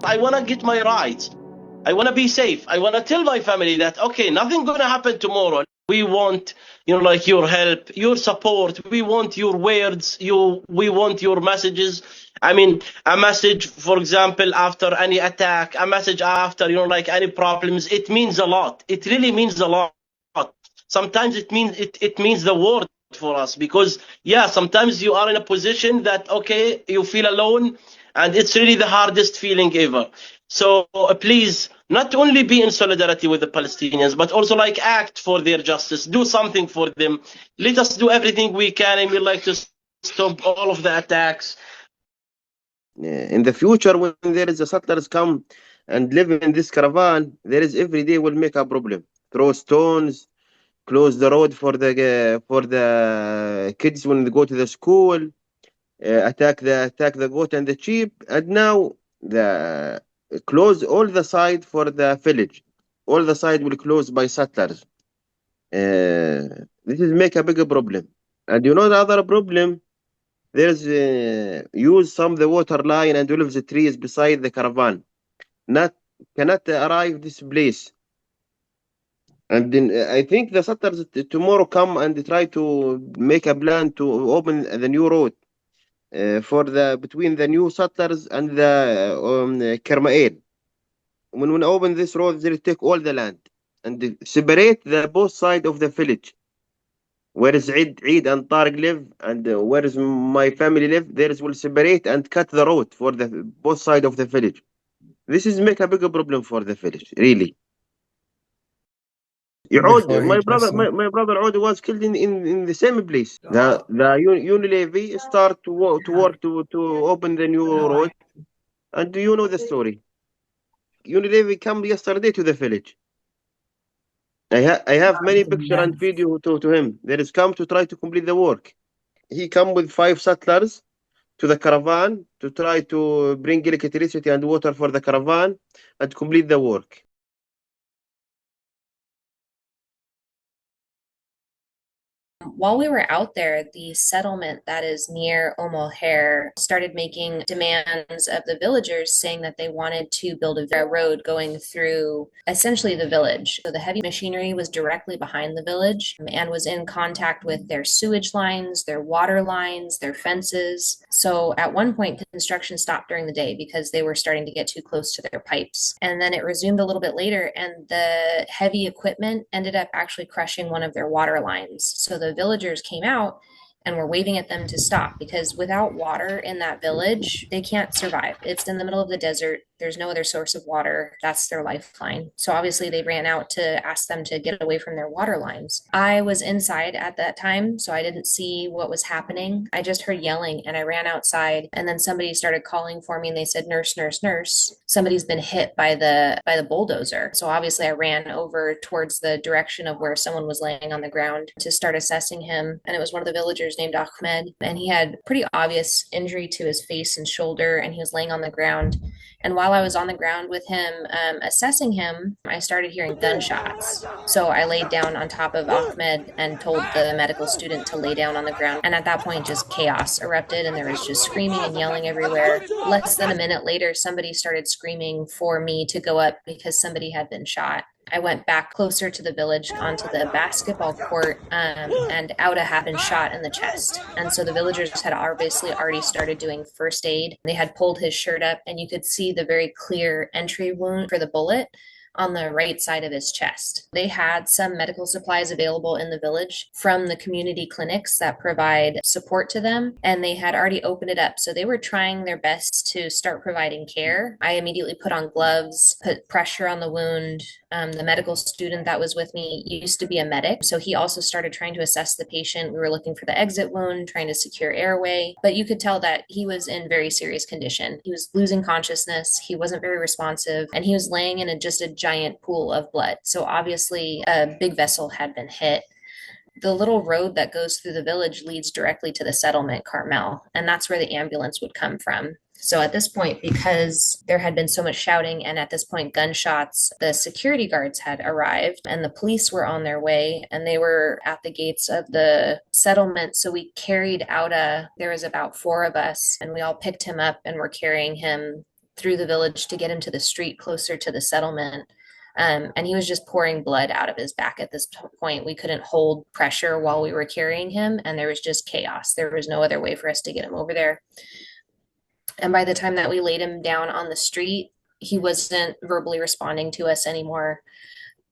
I want to get my rights. I want to be safe. I want to tell my family that, okay, nothing going to happen tomorrow. We want, like your help, your support. We want your words. We want your messages. I mean, a message, for example, after any attack, a message after, like any problems. It means a lot. It really means a lot. Sometimes it means the world for us because, yeah, sometimes you are in a position that, okay, you feel alone and it's really the hardest feeling ever. So please, not only be in solidarity with the Palestinians, but also act for their justice. Do something for them. Let us do everything we can, and we like to stop all of the attacks. In the future, when there is a settlers come and live in this caravan, there is every day will make a problem. Throw stones, close the road for the kids when they go to the school, attack the goat and the sheep, and now the close all the side for the village. All the side will close by settlers. This is make a bigger problem. And the other problem, there's use some the water line and all of the trees beside the caravan. Not cannot arrive this place. And then I think the settlers tomorrow come and try to make a plan to open the new road for the between the new settlers and the Carmel. When we open this road, they'll take all the land and separate the both side of the village. Where is Eid and Tariq live, and where is my family live? There is will separate and cut the road for the both side of the village. This is make a bigger problem for the village, really. Yaud, my brother Aud was killed in the same place. The Yinon Levi start to work to open the new road, and do you know the story? Yinon Levi come yesterday to the village. I have many picture and video to him. There is come to try to complete the work. He come with 5 settlers to the caravan to try to bring electricity and water for the caravan and complete the work. While we were out there, the settlement that is near Umm Al Khair started making demands of the villagers, saying that they wanted to build a road going through essentially the village. So the heavy machinery was directly behind the village and was in contact with their sewage lines, their water lines, their fences. So at one point, construction stopped during the day because they were starting to get too close to their pipes. And then it resumed a little bit later, and the heavy equipment ended up actually crushing one of their water lines. So the villagers came out and were waving at them to stop, because without water in that village, they can't survive. It's in the middle of the desert. There's no other source of water. That's their lifeline. So obviously they ran out to ask them to get away from their water lines. I was inside at that time, so I didn't see what was happening. I just heard yelling and I ran outside, and then somebody started calling for me and they said, "Nurse, nurse, nurse. Somebody's been hit by the bulldozer." So obviously I ran over towards the direction of where someone was laying on the ground to start assessing him. And it was one of the villagers named Ahmed, and he had pretty obvious injury to his face and shoulder, and he was laying on the ground. And while I was on the ground with him, assessing him, I started hearing gunshots. So I laid down on top of Ahmed and told the medical student to lay down on the ground. And at that point, just chaos erupted, and there was just screaming and yelling everywhere. Less than a minute later, somebody started screaming for me to go up because somebody had been shot. I went back closer to the village onto the basketball court, and Awdah had been shot in the chest. And so the villagers had obviously already started doing first aid. They had pulled his shirt up, and you could see the very clear entry wound for the bullet on the right side of his chest. They had some medical supplies available in the village from the community clinics that provide support to them, and they had already opened it up. So they were trying their best to start providing care. I immediately put on gloves, put pressure on the wound. The medical student that was with me used to be a medic, so he also started trying to assess the patient. We were looking for the exit wound, trying to secure airway, but you could tell that he was in very serious condition. He was losing consciousness, he wasn't very responsive, and he was laying in just a giant pool of blood. So obviously a big vessel had been hit. The little road that goes through the village leads directly to the settlement, Carmel, and that's where the ambulance would come from. So at this point, because there had been so much shouting and at this point gunshots, the security guards had arrived and the police were on their way and they were at the gates of the settlement. So we carried Awdah. There was about 4 of us and we all picked him up and were carrying him through the village to get him to the street closer to the settlement. And he was just pouring blood out of his back at this point. We couldn't hold pressure while we were carrying him, and there was just chaos. There was no other way for us to get him over there. And by the time that we laid him down on the street, he wasn't verbally responding to us anymore.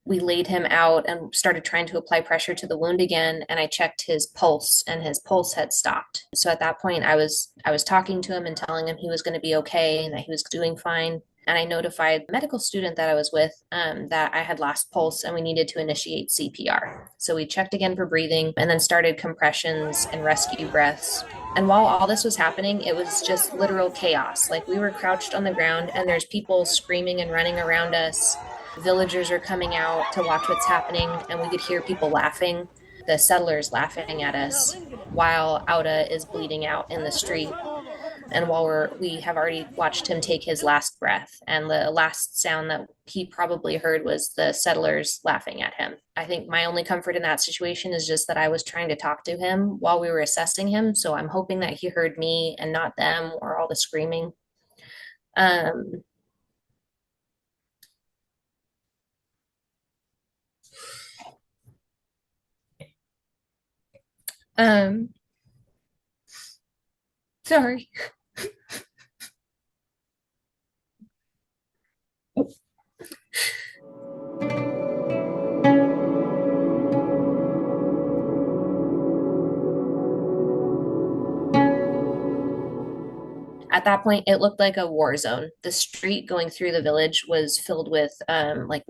We laid him out and started trying to apply pressure to the wound again, and I checked his pulse and his pulse had stopped. So at that point I was talking to him and telling him he was going to be okay and that he was doing fine. And I notified the medical student that I was with that I had lost pulse and we needed to initiate CPR. So we checked again for breathing and then started compressions and rescue breaths. And while all this was happening, it was just literal chaos. Like we were crouched on the ground and there's people screaming and running around us. Villagers are coming out to watch what's happening and we could hear people laughing, the settlers laughing at us while Awdah is bleeding out in the street. And while we have already watched him take his last breath, and the last sound that he probably heard was the settlers laughing at him. I think my only comfort in that situation is just that I was trying to talk to him while we were assessing him. So I'm hoping that he heard me and not them or all the screaming. Sorry. At that point, it looked like a war zone. The street going through the village was filled with like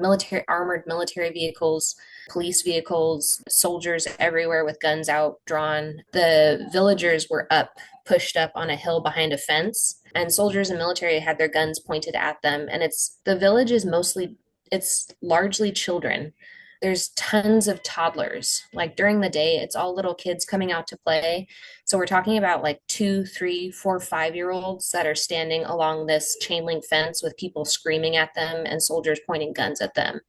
armored military vehicles, police vehicles, soldiers everywhere with guns out drawn. The villagers were pushed up on a hill behind a fence, and soldiers and military had their guns pointed at them. And the village is it's largely children. There's tons of toddlers. Like during the day, it's all little kids coming out to play. So we're talking about like 2, 3, 4, 5-year-olds that are standing along this chain link fence with people screaming at them and soldiers pointing guns at them.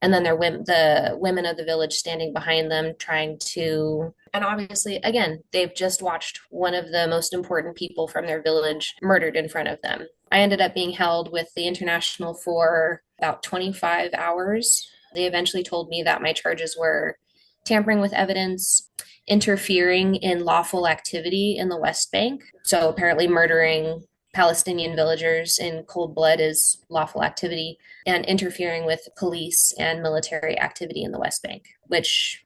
And then the women of the village standing behind them trying to, and obviously, again, they've just watched one of the most important people from their village murdered in front of them. I ended up being held with the International for about 25 hours. They eventually told me that my charges were tampering with evidence, interfering in lawful activity in the West Bank. So apparently murdering Palestinian villagers in cold blood is lawful activity, and interfering with police and military activity in the West Bank, which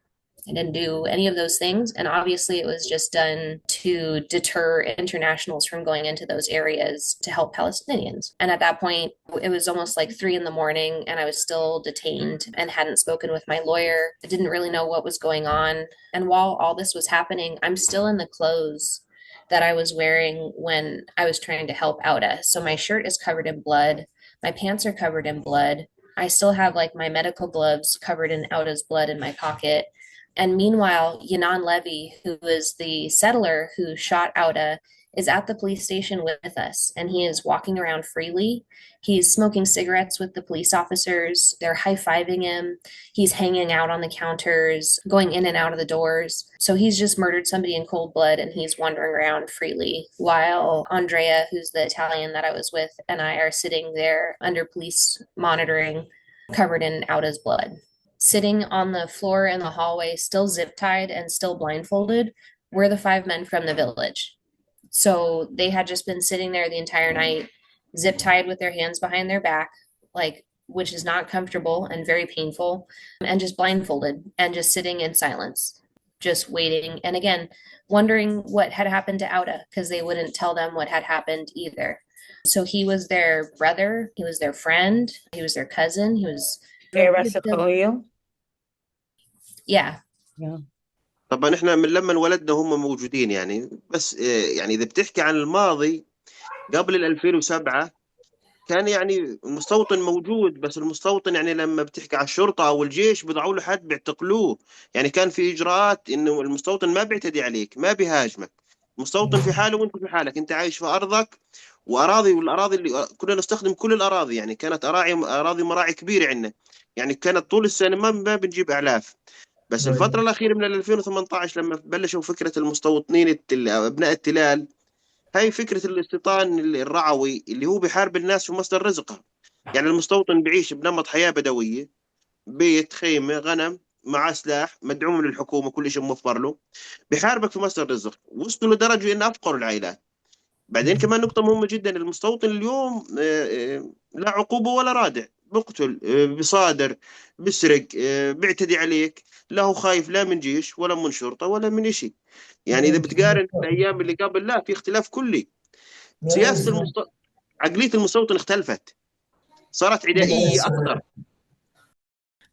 I didn't do any of those things. And obviously it was just done to deter internationals from going into those areas to help Palestinians. And at that point, it was almost like 3 a.m. and I was still detained and hadn't spoken with my lawyer. I didn't really know what was going on. And while all this was happening, I'm still in the clothes that I was wearing when I was trying to help Awdah. So my shirt is covered in blood. My pants are covered in blood. I still have like my medical gloves covered in Awdah's blood in my pocket. And meanwhile, Yinon Levi, who was the settler who shot Awdah, is at the police station with us, and he is walking around freely. He's smoking cigarettes with the police officers. They're high-fiving him. He's hanging out on the counters, going in and out of the doors. So he's just murdered somebody in cold blood, and he's wandering around freely, while Andrea, who's the Italian that I was with, and I are sitting there under police monitoring, covered in Awdah's blood. Sitting on the floor in the hallway, still zip-tied and still blindfolded, were the 5 men from the village. So they had just been sitting there the entire night, zip-tied with their hands behind their back, like which is not comfortable and very painful, and just blindfolded and just sitting in silence, just waiting. And again, wondering what had happened to Awdah because they wouldn't tell them what had happened either. So he was their brother, he was their friend, he was their cousin, he was yeah. طبعا احنا من لما انولدنا هم موجودين يعني، بس يعني اذا بتحكي عن الماضي قبل 2007 كان يعني المستوطن موجود، بس المستوطن يعني لما بتحكي على الشرطة او الجيش بيضعوا له حد بيعتقلوه. يعني كان في اجراءات انه المستوطن ما بيعتدي عليك، ما بيهاجمك. المستوطن في حاله وانت في حالك، انت عايش في ارضك واراضي، والاراضي اللي كنا نستخدم كل الاراضي، يعني كانت اراضي مراعي كبيره عندنا، يعني كانت طول السنه ما بنجيب اعلاف. بس الفتره الاخيره من 2018 لما بلشوا فكره المستوطنين ابناء التلال، هاي فكره الاستيطان الرعوي اللي هو بيحارب الناس في مصدر رزقهم. يعني المستوطن بيعيش بنمط حياه بدويه، بيت، خيمه، غنم، مع سلاح، مدعوم من الحكومه، كل شيء موفر له، بيحاربك في مصدر رزق. وصلوا لدرجه ان افقروا العائلات. بعدين كمان نقطة مهمة جدا، المستوطن اليوم لا عقوبة ولا رادع، بقتل، بصادر، بسرق، بيعتدي عليك، لا هو خايف لا من جيش ولا من شرطة ولا من إشي. يعني إذا بتقارن الأيام اللي قبل، لا في اختلاف كلي. سياسة عقلية المستوطن اختلفت، صارت عدائية أكثر.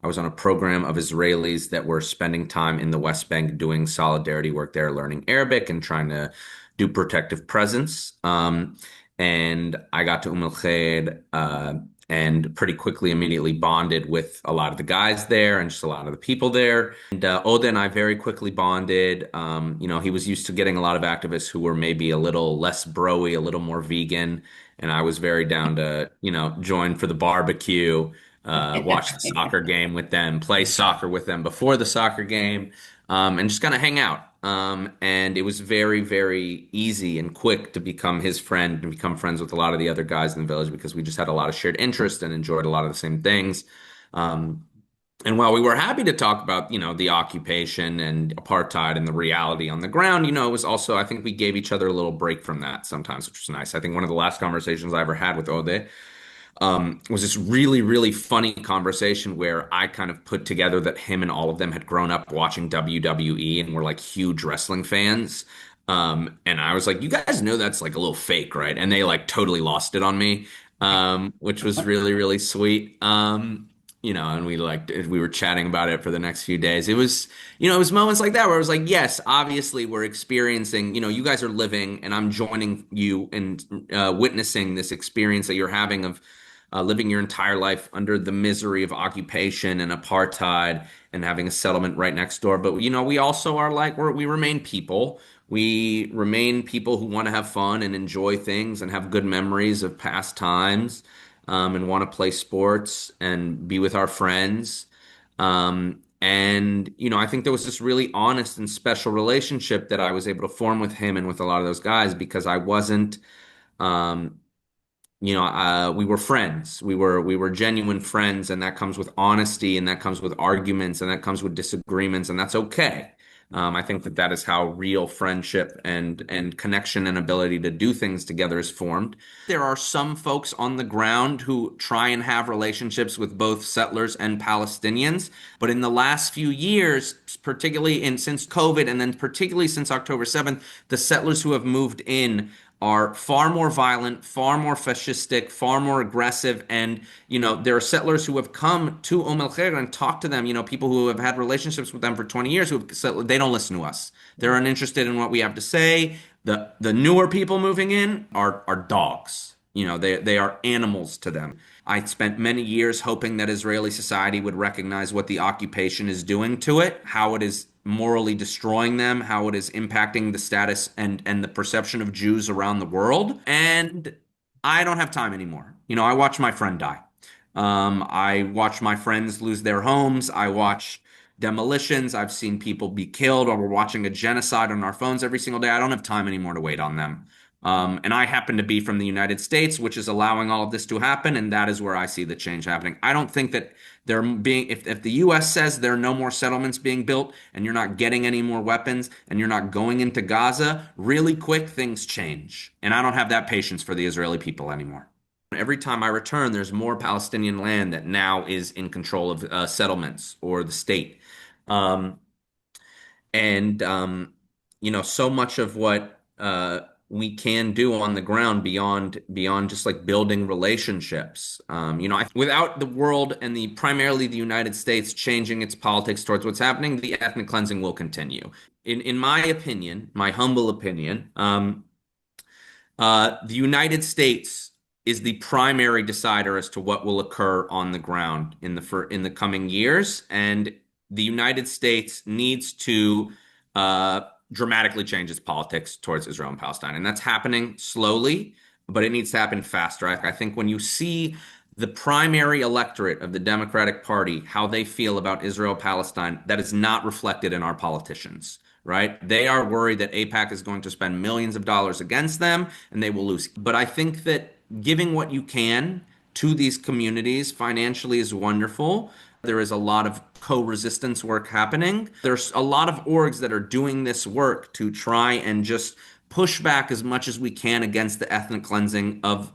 I was on a program of Israelis that were spending time in the West Bank doing solidarity work there, learning Arabic and trying to do protective presence. And I got to Al Khair and pretty quickly, immediately bonded with a lot of the guys there and just a lot of the people there. And Odeh and I very quickly bonded. He was used to getting a lot of activists who were maybe a little less broy, a little more vegan. And I was very down to, join for the barbecue, watch the soccer game with them, play soccer with them before the soccer game, and just kind of hang out. And it was very, very easy and quick to become his friend and become friends with a lot of the other guys in the village because we just had a lot of shared interest and enjoyed a lot of the same things. And while we were happy to talk about, the occupation and apartheid and the reality on the ground, it was also, I think we gave each other a little break from that sometimes, which was nice. I think one of the last conversations I ever had with Odeh was this really, really funny conversation where I kind of put together that him and all of them had grown up watching WWE and were like huge wrestling fans. And I was like, you guys know that's like a little fake, right? And they like totally lost it on me, which was really, really sweet. And we were chatting about it for the next few days. It was, it was moments like that where I was like, yes, obviously we're experiencing, you guys are living and I'm joining you and witnessing this experience that you're having of living your entire life under the misery of occupation and apartheid and having a settlement right next door. But, we also are like, we remain people. We remain people who want to have fun and enjoy things and have good memories of past times, and want to play sports and be with our friends. I think there was this really honest and special relationship that I was able to form with him and with a lot of those guys because I wasn't, we were friends. We were genuine friends, and that comes with honesty, and that comes with arguments, and that comes with disagreements, and that's okay. I think that is how real friendship and connection and ability to do things together is formed. There are some folks on the ground who try and have relationships with both settlers and Palestinians, but in the last few years, particularly since COVID, and then particularly since October 7th, the settlers who have moved in are far more violent, far more fascistic, far more aggressive. And, there are settlers who have come to Al Khair and talked to them, people who have had relationships with them for 20 years who have said they don't listen to us. They're uninterested in what we have to say. The newer people moving in are dogs. They are animals to them. I spent many years hoping that Israeli society would recognize what the occupation is doing to it, how it is morally destroying them, how it is impacting the status and the perception of Jews around the world. And I don't have time anymore. I watch my friend die. I watch my friends lose their homes. I watch demolitions. I've seen people be killed, or we're watching a genocide on our phones every single day. I don't have time anymore to wait on them. And I happen to be from the United States, which is allowing all of this to happen, and that is where I see the change happening. I don't think that if the U.S. says there are no more settlements being built, and you're not getting any more weapons, and you're not going into Gaza, really quick things change. And I don't have that patience for the Israeli people anymore. Every time I return, there's more Palestinian land that now is in control of settlements or the state. Um, and so much of what we can do on the ground beyond just like building relationships. Without the world and primarily the United States changing its politics towards what's happening, the ethnic cleansing will continue. In my opinion, my humble opinion, the United States is the primary decider as to what will occur on the ground in the coming years, and the United States needs to dramatically change its politics towards Israel and Palestine, and that's happening slowly, but it needs to happen faster. I think when you see the primary electorate of the Democratic Party, how they feel about Israel, Palestine, that is not reflected in our politicians. Right? They are worried that AIPAC is going to spend millions of dollars against them and they will lose. But I think that giving what you can to these communities financially is wonderful. There is a lot of co-resistance work happening. There's a lot of orgs that are doing this work to try and just push back as much as we can against the ethnic cleansing of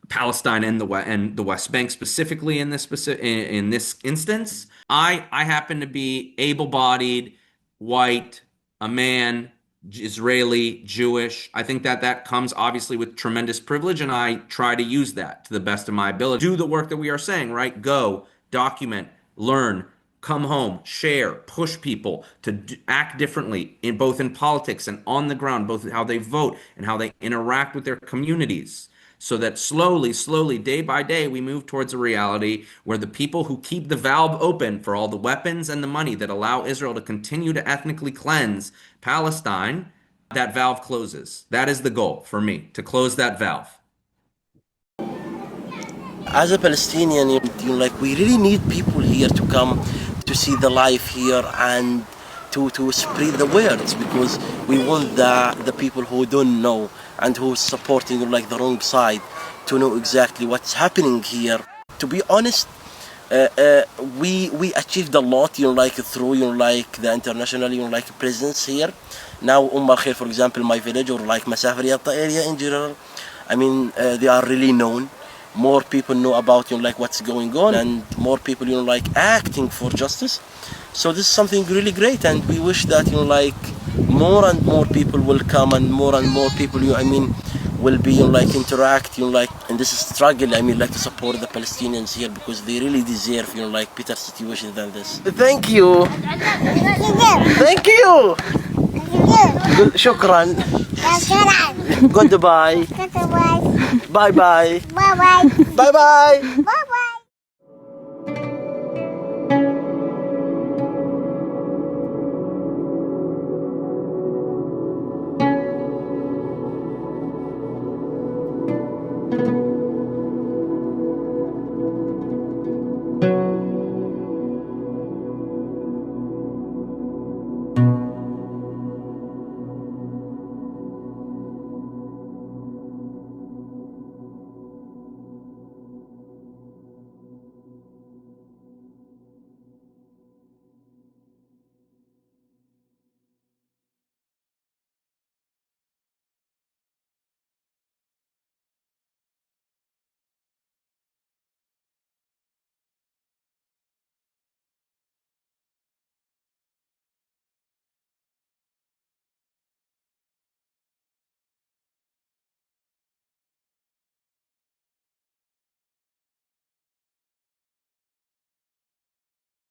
Palestine and the West Bank, specifically in this instance. I happen to be able-bodied, white, a man, Israeli, Jewish. I think that comes obviously with tremendous privilege, and I try to use that to the best of my ability. Do the work that we are saying, right? Go, document, learn, come home, share, push people to act differently both in politics and on the ground, both how they vote and how they interact with their communities. So that slowly, day by day, we move towards a reality where the people who keep the valve open for all the weapons and the money that allow Israel to continue to ethnically cleanse Palestine, that valve closes. That is the goal for me, to close that valve. As a Palestinian, we really need people here to come to see the life here and to spread the words, because we want the people who don't know and who is supporting the wrong side to know exactly what's happening here. To be honest, we achieved a lot through the international presence here. Now Al Khair, for example, my village, or Masafir Yatta area in general, they are really known. More people know about what's going on, and more people acting for justice. So this is something really great, and we wish that more and more people will come, and more people will be interact in this struggle. To support the Palestinians here, because they really deserve better situation than this. Thank you. Thank you. شكرا. Goodbye. Bye bye. Bye bye. Bye bye.